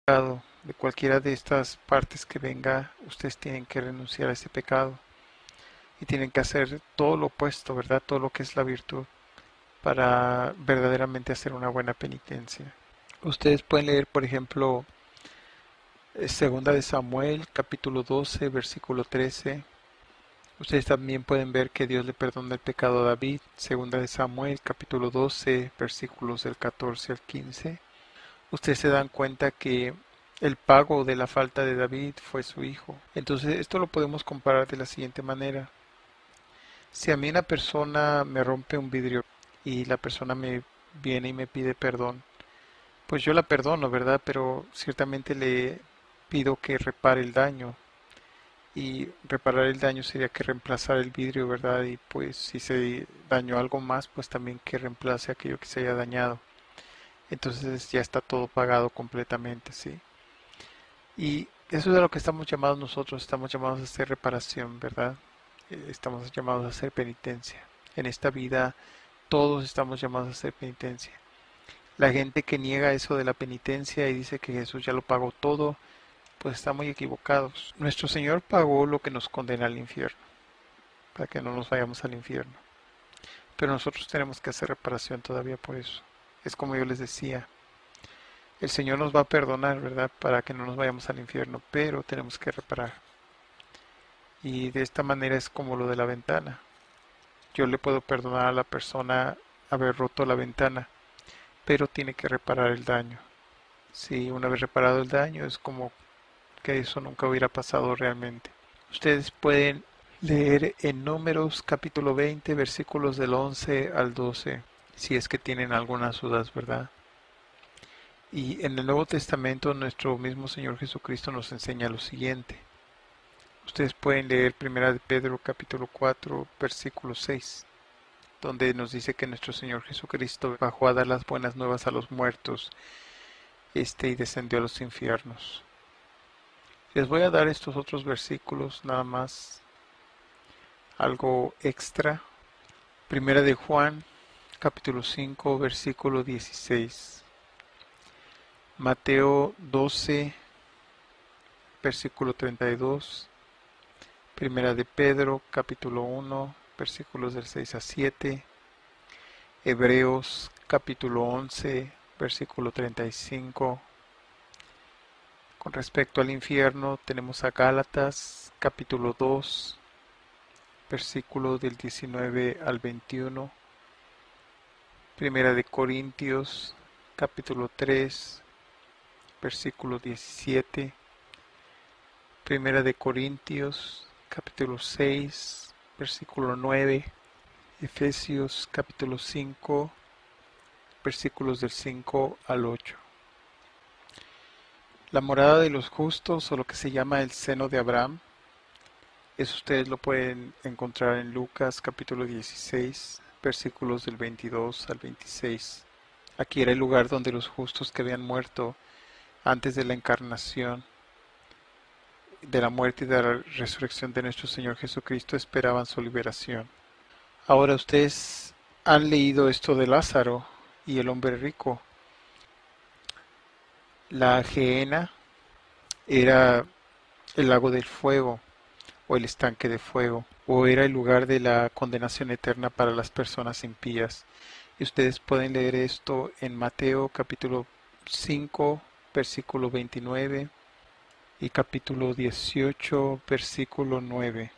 pecado, de cualquiera de estas partes que venga, ustedes tienen que renunciar a ese pecado y tienen que hacer todo lo opuesto, ¿verdad? Todo lo que es la virtud para verdaderamente hacer una buena penitencia. Ustedes pueden leer, por ejemplo, Segunda de Samuel, capítulo 12, versículo 13. Ustedes también pueden ver que Dios le perdona el pecado a David, Segunda de Samuel, capítulo 12, versículos del 14 al 15. Ustedes se dan cuenta que el pago de la falta de David fue su hijo. Entonces, esto lo podemos comparar de la siguiente manera. Si a mí una persona me rompe un vidrio y la persona me viene y me pide perdón, pues yo la perdono, ¿verdad? Pero ciertamente le pido que repare el daño. Y reparar el daño sería que reemplazar el vidrio, ¿verdad? Y pues si se dañó algo más, pues también que reemplace aquello que se haya dañado. Entonces ya está todo pagado completamente, ¿sí? Y eso es a lo que estamos llamados nosotros, estamos llamados a hacer reparación, ¿verdad? Estamos llamados a hacer penitencia. En esta vida todos estamos llamados a hacer penitencia. La gente que niega eso de la penitencia y dice que Jesús ya lo pagó todo, pues está muy equivocados. Nuestro Señor pagó lo que nos condena al infierno, para que no nos vayamos al infierno. Pero nosotros tenemos que hacer reparación todavía por eso. Es como yo les decía, el Señor nos va a perdonar, ¿verdad? Para que no nos vayamos al infierno, pero tenemos que reparar. Y de esta manera es como lo de la ventana. Yo le puedo perdonar a la persona haber roto la ventana, pero tiene que reparar el daño. Si una vez reparado el daño es como que eso nunca hubiera pasado realmente. Ustedes pueden leer en Números capítulo 20 versículos del 11 al 12, si es que tienen algunas dudas, ¿verdad? Y en el Nuevo Testamento nuestro mismo Señor Jesucristo nos enseña lo siguiente. Ustedes pueden leer Primera de Pedro capítulo 4 versículo 6, donde nos dice que nuestro Señor Jesucristo bajó a dar las buenas nuevas a los muertos, y descendió a los infiernos. Les voy a dar estos otros versículos nada más, algo extra. Primera de Juan capítulo 5 versículo 16. Mateo 12 versículo 32. Primera de Pedro, capítulo 1, versículos del 6 a 7. Hebreos, capítulo 11, versículo 35. Con respecto al infierno, tenemos a Gálatas, capítulo 2, versículo del 19 al 21. Primera de Corintios, capítulo 3, versículo 17. Primera de Corintios, capítulo 6, versículo 9. Efesios capítulo 5, versículos del 5 al 8. La morada de los justos, o lo que se llama el seno de Abraham, eso ustedes lo pueden encontrar en Lucas capítulo 16, versículos del 22 al 26. Aquí era el lugar donde los justos que habían muerto antes de la encarnación, de la muerte y de la resurrección de nuestro Señor Jesucristo esperaban su liberación. Ahora ustedes han leído esto de Lázaro y el hombre rico. La Gehenna era el lago del fuego o el estanque de fuego, o era el lugar de la condenación eterna para las personas impías. Y ustedes pueden leer esto en Mateo capítulo 5, versículo 29 y capítulo 18, versículo 9.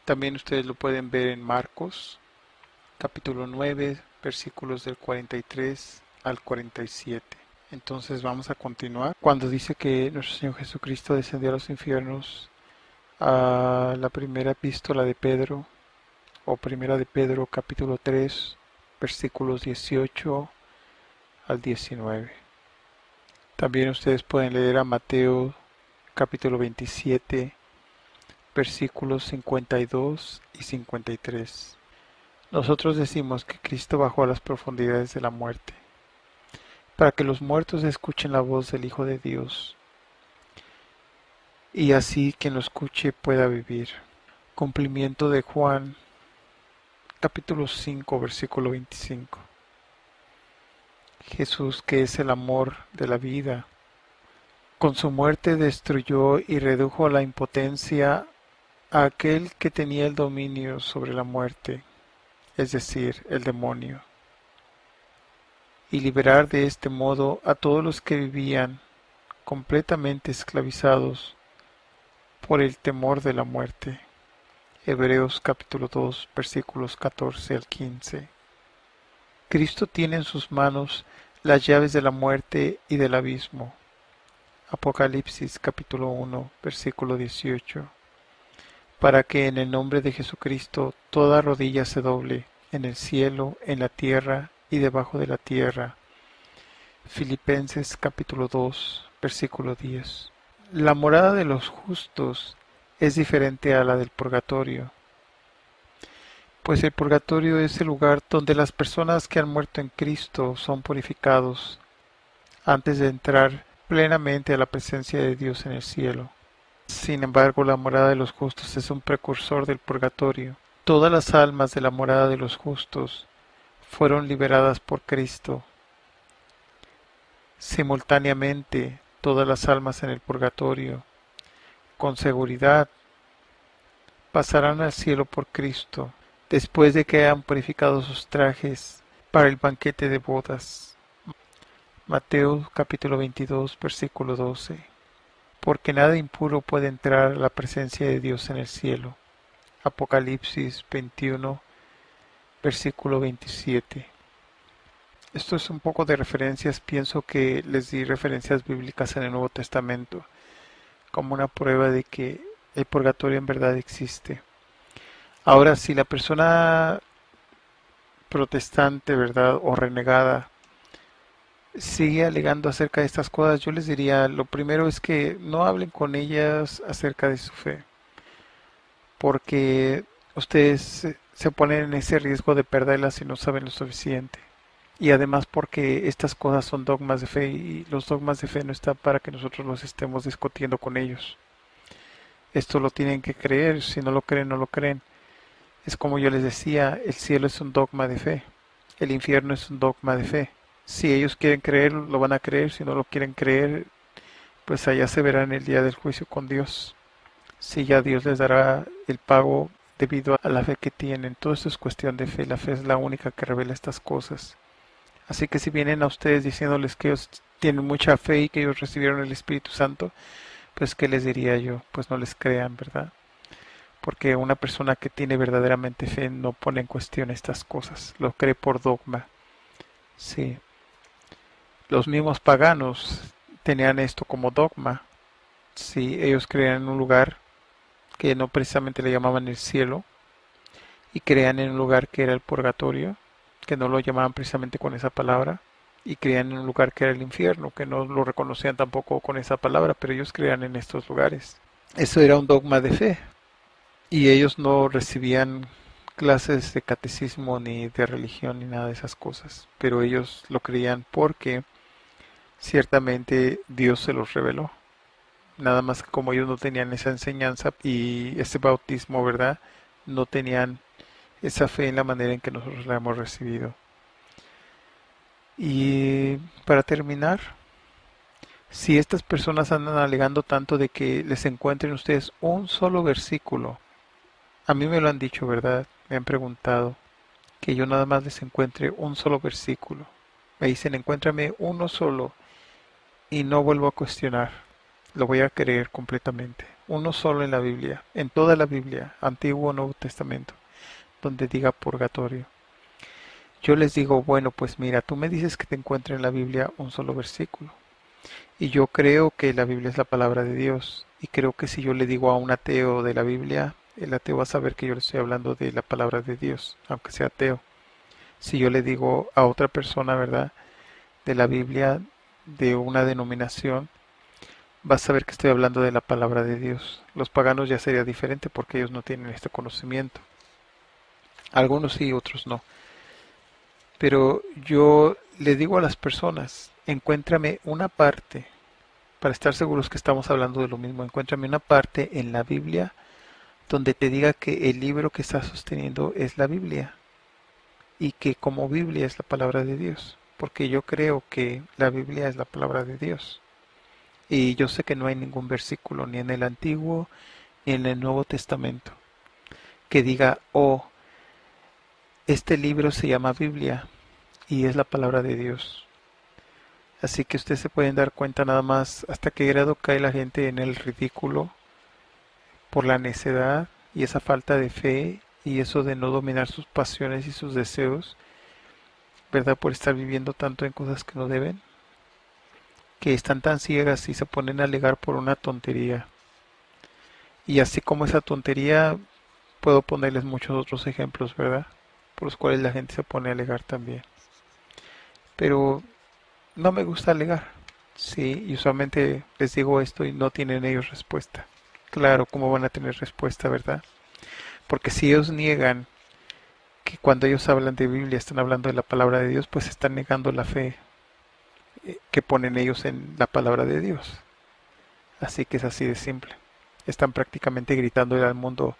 También ustedes lo pueden ver en Marcos capítulo 9, versículos del 43 al 47. Entonces vamos a continuar. Cuando dice que nuestro Señor Jesucristo descendió a los infiernos, a la primera epístola de Pedro, o primera de Pedro capítulo 3, versículos 18 al 19. También ustedes pueden leer a Mateo capítulo 27, versículos 52 y 53. Nosotros decimos que Cristo bajó a las profundidades de la muerte, para que los muertos escuchen la voz del Hijo de Dios, y así quien lo escuche pueda vivir. Cumplimiento de Juan, capítulo 5, versículo 25. Jesús, que es el amor de la vida, Con su muerte destruyó y redujo a la impotencia a aquel que tenía el dominio sobre la muerte, es decir, el demonio, y liberar de este modo a todos los que vivían completamente esclavizados por el temor de la muerte. Hebreos capítulo 2 versículos 14 al 15. Cristo tiene en sus manos las llaves de la muerte y del abismo. Apocalipsis capítulo 1 versículo 18. Para que en el nombre de Jesucristo toda rodilla se doble, en el cielo, en la tierra y debajo de la tierra. Filipenses capítulo 2 versículo 10. La morada de los justos es diferente a la del purgatorio, pues el purgatorio es el lugar donde las personas que han muerto en Cristo son purificados antes de entrar plenamente a la presencia de Dios en el cielo. Sin embargo, la morada de los justos es un precursor del purgatorio. Todas las almas de la morada de los justos fueron liberadas por Cristo. Simultáneamente, todas las almas en el purgatorio, con seguridad, pasarán al cielo por Cristo, después de que hayan purificado sus trajes para el banquete de bodas. Mateo capítulo 22, versículo 12. Porque nada impuro puede entrar a la presencia de Dios en el cielo. Apocalipsis 21, versículo 27. Esto es un poco de referencias, pienso que les di referencias bíblicas en el Nuevo Testamento, como una prueba de que el purgatorio en verdad existe. Ahora, si la persona protestante, ¿verdad?, o renegada, sigue alegando acerca de estas cosas, yo les diría, lo primero es que no hablen con ellas acerca de su fe, porque ustedes se ponen en ese riesgo de perderlas si no saben lo suficiente. Y además porque estas cosas son dogmas de fe y los dogmas de fe no están para que nosotros los estemos discutiendo con ellos. Esto lo tienen que creer, si no lo creen, no lo creen. Es como yo les decía, el cielo es un dogma de fe, el infierno es un dogma de fe. Si ellos quieren creer, lo van a creer, si no lo quieren creer, pues allá se verán el día del juicio con Dios. Si ya Dios les dará el pago debido a la fe que tienen. Todo esto es cuestión de fe, la fe es la única que revela estas cosas. Así que si vienen a ustedes diciéndoles que ellos tienen mucha fe y que ellos recibieron el Espíritu Santo, pues ¿qué les diría yo? Pues no les crean, ¿verdad? Porque una persona que tiene verdaderamente fe no pone en cuestión estas cosas, lo cree por dogma. Sí. Los mismos paganos tenían esto como dogma. Sí, ellos creían en un lugar que no precisamente le llamaban el cielo, y creían en un lugar que era el purgatorio, que no lo llamaban precisamente con esa palabra, y creían en un lugar que era el infierno, que no lo reconocían tampoco con esa palabra, pero ellos creían en estos lugares. Eso era un dogma de fe, y ellos no recibían clases de catecismo ni de religión ni nada de esas cosas, pero ellos lo creían porque ciertamente Dios se los reveló. Nada más que como ellos no tenían esa enseñanza y ese bautismo, ¿verdad? No tenían esa fe en la manera en que nosotros la hemos recibido. Y para terminar, si estas personas andan alegando tanto de que les encuentren ustedes un solo versículo, a mí me lo han dicho, ¿verdad? Me han preguntado que yo nada más les encuentre un solo versículo. Me dicen, encuéntrame uno solo y no vuelvo a cuestionar. Lo voy a creer completamente. Uno solo en la Biblia, en toda la Biblia, Antiguo o Nuevo Testamento, donde diga purgatorio. Yo les digo, bueno, pues mira, tú me dices que te encuentre en la Biblia un solo versículo. Y yo creo que la Biblia es la palabra de Dios. Y creo que si yo le digo a un ateo de la Biblia, el ateo va a saber que yo le estoy hablando de la palabra de Dios, aunque sea ateo. Si yo le digo a otra persona, ¿verdad?, de la Biblia, de una denominación, va a saber que estoy hablando de la palabra de Dios. Los paganos ya sería diferente porque ellos no tienen este conocimiento. Algunos sí, otros no. Pero yo le digo a las personas, encuéntrame una parte, para estar seguros que estamos hablando de lo mismo, encuéntrame una parte en la Biblia donde te diga que el libro que estás sosteniendo es la Biblia y que como Biblia es la palabra de Dios, porque yo creo que la Biblia es la palabra de Dios. Y yo sé que no hay ningún versículo ni en el Antiguo ni en el Nuevo Testamento que diga, oh, este libro se llama Biblia y es la palabra de Dios. Así que ustedes se pueden dar cuenta nada más hasta qué grado cae la gente en el ridículo por la necedad y esa falta de fe y eso de no dominar sus pasiones y sus deseos, ¿verdad? Por estar viviendo tanto en cosas que no deben, que están tan ciegas y se ponen a alegar por una tontería. Y así como esa tontería, puedo ponerles muchos otros ejemplos, ¿verdad? Por los cuales la gente se pone a alegar también. Pero no me gusta alegar. Sí, y usualmente les digo esto y no tienen ellos respuesta. Claro, ¿cómo van a tener respuesta, verdad? Porque si ellos niegan que cuando ellos hablan de Biblia están hablando de la palabra de Dios, pues están negando la fe que ponen ellos en la palabra de Dios. Así que es así de simple. Están prácticamente gritando al mundo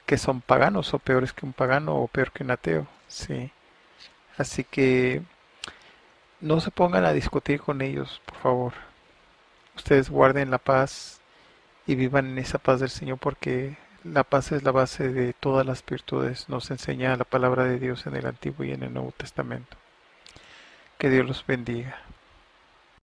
que son paganos o peores que un pagano o peor que un ateo. Sí. Así que no se pongan a discutir con ellos, por favor. Ustedes guarden la paz y vivan en esa paz del Señor porque la paz es la base de todas las virtudes. Nos enseña la palabra de Dios en el Antiguo y en el Nuevo Testamento. Que Dios los bendiga.